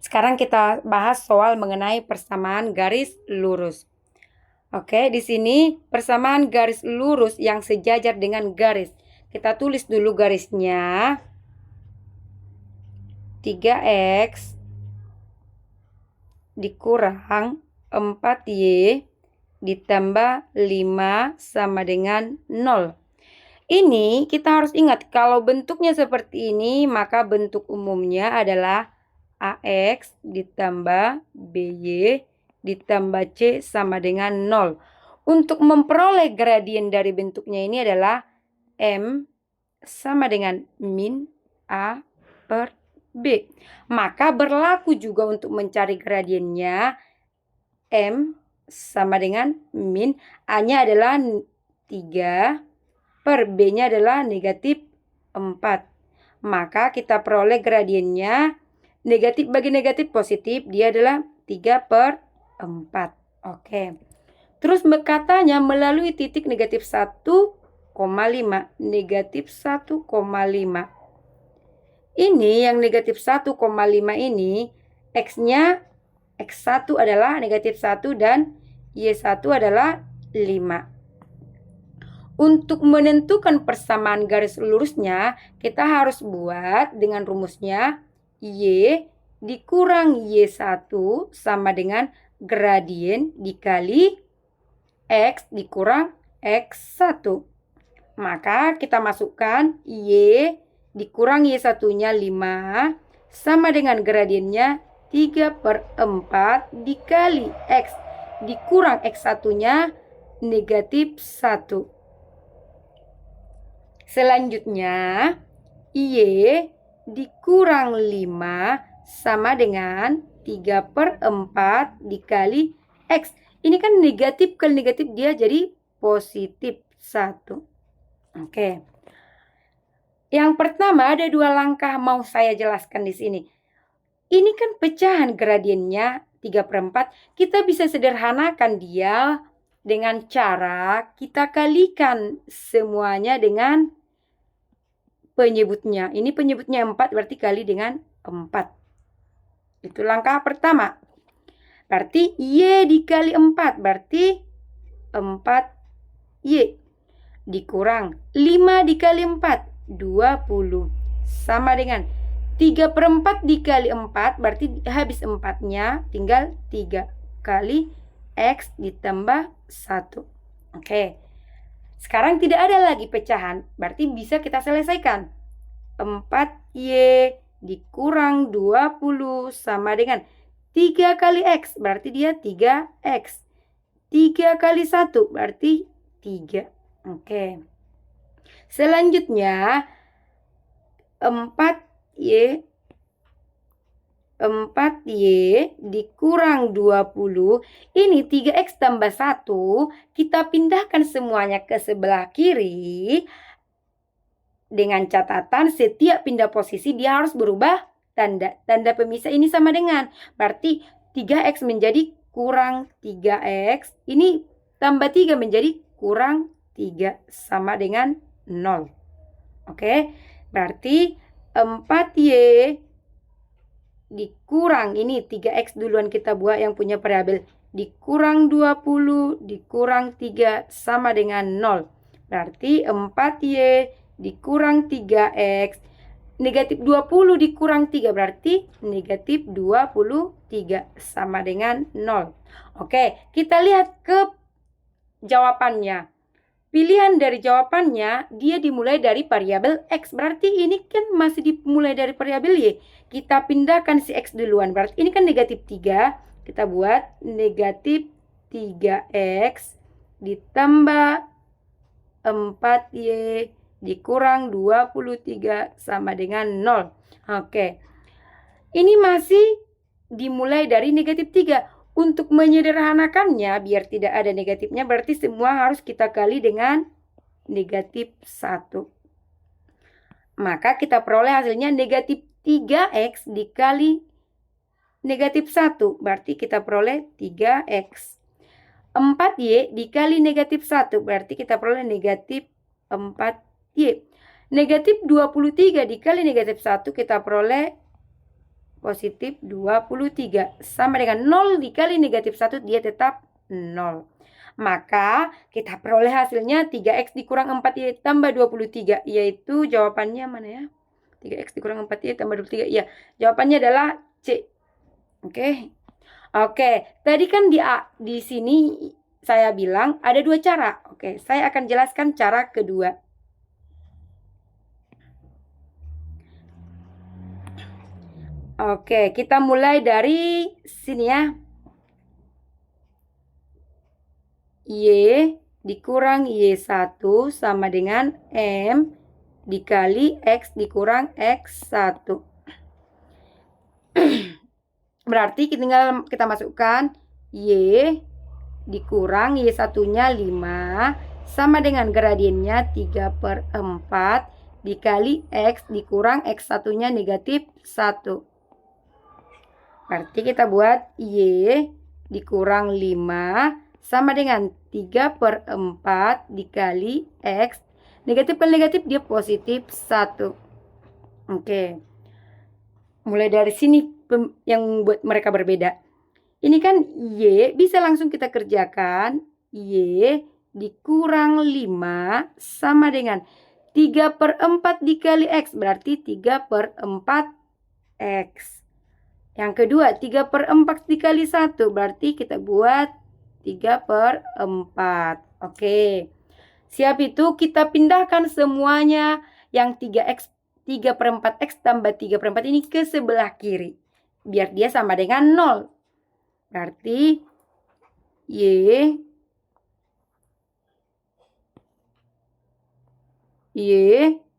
Sekarang kita bahas soal mengenai persamaan garis lurus. Oke, di sini persamaan garis lurus yang sejajar dengan garis. Kita tulis dulu garisnya. 3x dikurang 4y ditambah 5 sama dengan 0. Ini kita harus ingat, kalau bentuknya seperti ini, maka bentuk umumnya adalah AX ditambah BY ditambah C sama dengan 0. Untuk memperoleh gradien dari bentuknya ini adalah M sama dengan min A per B. Maka berlaku juga untuk mencari gradiennya. M sama dengan min A-nya adalah 3 per B-nya adalah negatif 4. Maka kita peroleh gradiennya negatif bagi negatif positif, dia adalah 3 per 4. Oke. Terus katanya melalui titik negatif 1,5. Negatif 1,5. Ini yang negatif 1,5 ini, X-nya, X1 adalah negatif 1 dan Y1 adalah 5. Untuk menentukan persamaan garis lurusnya, kita harus buat dengan rumusnya Y dikurang Y1 sama dengan gradien dikali X dikurang X1. Maka kita masukkan Y dikurang Y1-nya 5 sama dengan gradiennya 3 per 4 dikali X dikurang X1-nya negatif 1. Selanjutnya, Y dikurang 5 sama dengan 3 per 4 dikali X. Ini kan negatif kali negatif, dia jadi positif 1. Oke. Yang pertama ada 2 langkah mau saya jelaskan di sini. Ini kan pecahan gradiennya 3 per 4. Kita bisa sederhanakan dia dengan cara kita kalikan semuanya dengan penyebutnya. Ini penyebutnya 4 berarti kali dengan 4. Itu langkah pertama. Berarti Y dikali 4 berarti 4Y dikurang 5 dikali 4 20 sama dengan 3 per 4 dikali 4 berarti habis 4-nya tinggal 3 kali X ditambah 1. Oke. Sekarang tidak ada lagi pecahan, berarti bisa kita selesaikan. 4Y dikurang 20 sama dengan 3 kali X, berarti dia 3X. 3 kali 1 berarti 3. Oke. Selanjutnya 4Y dikurang 20. Ini 3X tambah 1. Kita pindahkan semuanya ke sebelah kiri. Dengan catatan setiap pindah posisi dia harus berubah tanda. Tanda pemisah ini sama dengan. Berarti 3X menjadi kurang 3X. Ini tambah 3 menjadi kurang 3 sama dengan 0. Oke. Berarti 4Y dikurang, ini 3X duluan kita buat yang punya variabel, dikurang 20 dikurang 3 sama dengan 0. Berarti 4Y dikurang 3X negatif 20 dikurang 3 berarti negatif 23 sama dengan 0. Oke, kita lihat ke jawabannya. Pilihan dari jawabannya, dia dimulai dari variabel X. Berarti ini kan masih dimulai dari variabel Y. Kita pindahkan si X duluan. Berarti ini kan negatif 3. Kita buat negatif 3X ditambah 4Y dikurang 23 sama dengan 0. Oke. Ini masih dimulai dari negatif 3. Untuk menyederhanakannya biar tidak ada negatifnya berarti semua harus kita kali dengan negatif 1. Maka kita peroleh hasilnya negatif 3X dikali negatif 1. Berarti kita peroleh 3X. 4Y dikali negatif 1. Berarti kita peroleh negatif 4Y. Negatif 23 dikali negatif 1 kita peroleh positif 23. Sama dengan 0 dikali negatif 1, dia tetap 0. Maka kita peroleh hasilnya 3x dikurang 4y tambah 23. Yaitu jawabannya mana ya? 3x dikurang 4y tambah 23. Ya, jawabannya adalah C. Oke. Oke, tadi kan di sini saya bilang ada 2 cara. Oke, saya akan jelaskan cara kedua. Oke, kita mulai dari sini ya. Y dikurang Y1 sama dengan M dikali X dikurang X1. Berarti tinggal kita masukkan Y dikurang Y1-nya 5 sama dengan gradiennya 3/4 dikali X dikurang X1-nya negatif 1. Berarti kita buat Y dikurang 5 sama dengan 3/4 dikali X. Negatif kali negatif dia positif 1. Oke. Mulai dari sini yang buat mereka berbeda. Ini kan Y bisa langsung kita kerjakan. Y dikurang 5 sama dengan 3/4 dikali X. Berarti 3/4 X. Yang kedua 3/4 dikali 1. Berarti kita buat 3/4. Oke. Siap itu kita pindahkan semuanya yang 3x 3/4x tambah 3/4 ini ke sebelah kiri. Biar dia sama dengan 0. Berarti Y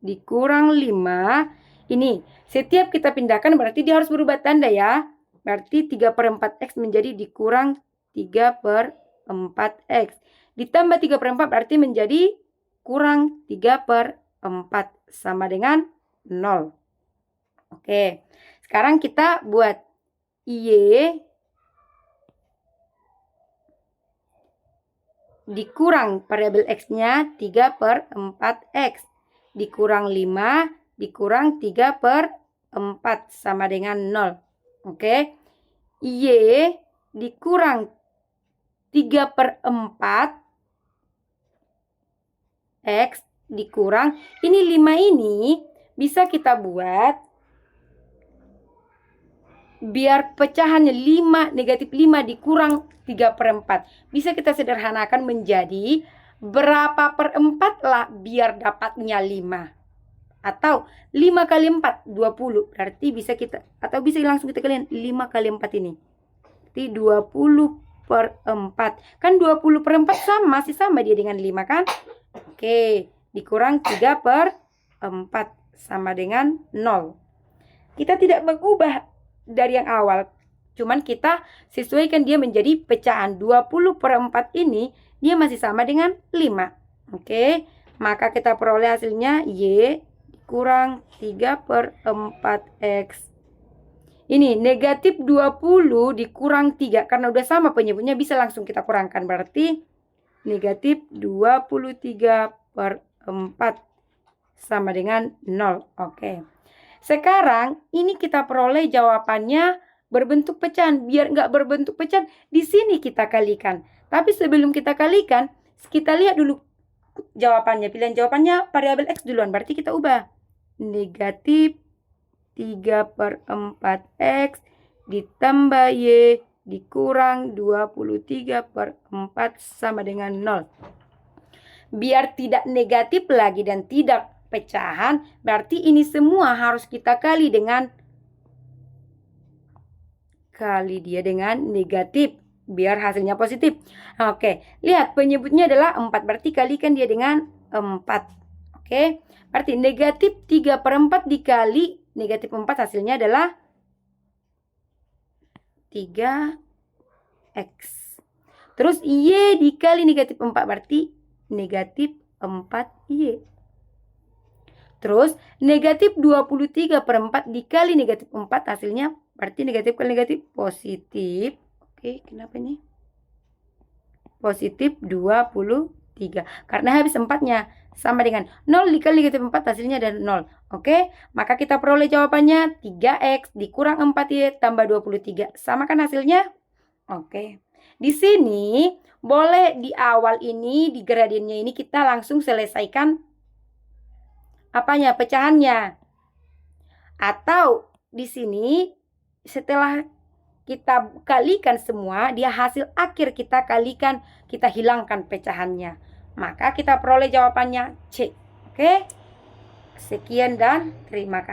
dikurang 5. Ini setiap kita pindahkan berarti dia harus berubah tanda ya. Berarti 3/4x menjadi dikurang 3/4x. Ditambah 3/4 berarti menjadi kurang 3/4 sama dengan 0. Oke. Sekarang kita buat Y dikurang variabel X-nya 3/4x. Dikurang 5 dikurang 3/4 sama dengan 0. Oke. Y dikurang 3/4 X dikurang. Ini 5 ini bisa kita buat biar pecahannya 5 negatif 5 dikurang 3/4. Bisa kita sederhanakan menjadi berapa per 4 lah biar dapatnya 5. Atau 5 kali 4, 20. Berarti bisa kita, atau bisa langsung kita kalian 5 kali 4 ini. Berarti 20/4. Kan 20/4 masih sama dia dengan 5 kan? Oke, dikurang 3/4 sama dengan 0. Kita tidak mengubah dari yang awal. Cuman kita sesuaikan dia menjadi pecahan 20/4 ini dia masih sama dengan 5. Oke, maka kita peroleh hasilnya Y kurang 3/4x. Ini negatif 20 dikurang 3. Karena udah sama penyebutnya bisa langsung kita kurangkan. Berarti negatif 23/4 sama dengan 0. Oke. Sekarang ini kita peroleh jawabannya berbentuk pecahan. Biar nggak berbentuk pecahan, di sini kita kalikan. Tapi sebelum kita kalikan, kita lihat dulu jawabannya. Pilihan jawabannya variabel X duluan. Berarti kita ubah. Negatif 3/4x ditambah Y dikurang 23/4 sama dengan 0. Biar tidak negatif lagi dan tidak pecahan, berarti ini semua harus kita kali dia dengan negatif biar hasilnya positif. Oke, lihat penyebutnya adalah 4, berarti kalikan dia dengan 4. Oke, berarti negatif 3/4 dikali negatif 4 hasilnya adalah 3x. Terus Y dikali negatif 4 berarti negatif 4Y. Terus negatif 23/4 dikali negatif 4 hasilnya berarti negatif kali negatif positif. Oke, kenapa ini? Positif 23. 23. Karena habis 4-nya sama dengan 0 dikali negatif 4 hasilnya ada 0. Oke, maka kita peroleh jawabannya 3x dikurang 4y tambah 23. Sama kan hasilnya? Oke. Di sini boleh di awal ini di gradiennya ini kita langsung selesaikan apanya? Pecahannya. Atau di sini setelah kita kalikan semua, dia hasil akhir kita kalikan, kita hilangkan pecahannya. Maka kita peroleh jawabannya C. Oke? Sekian dan terima kasih.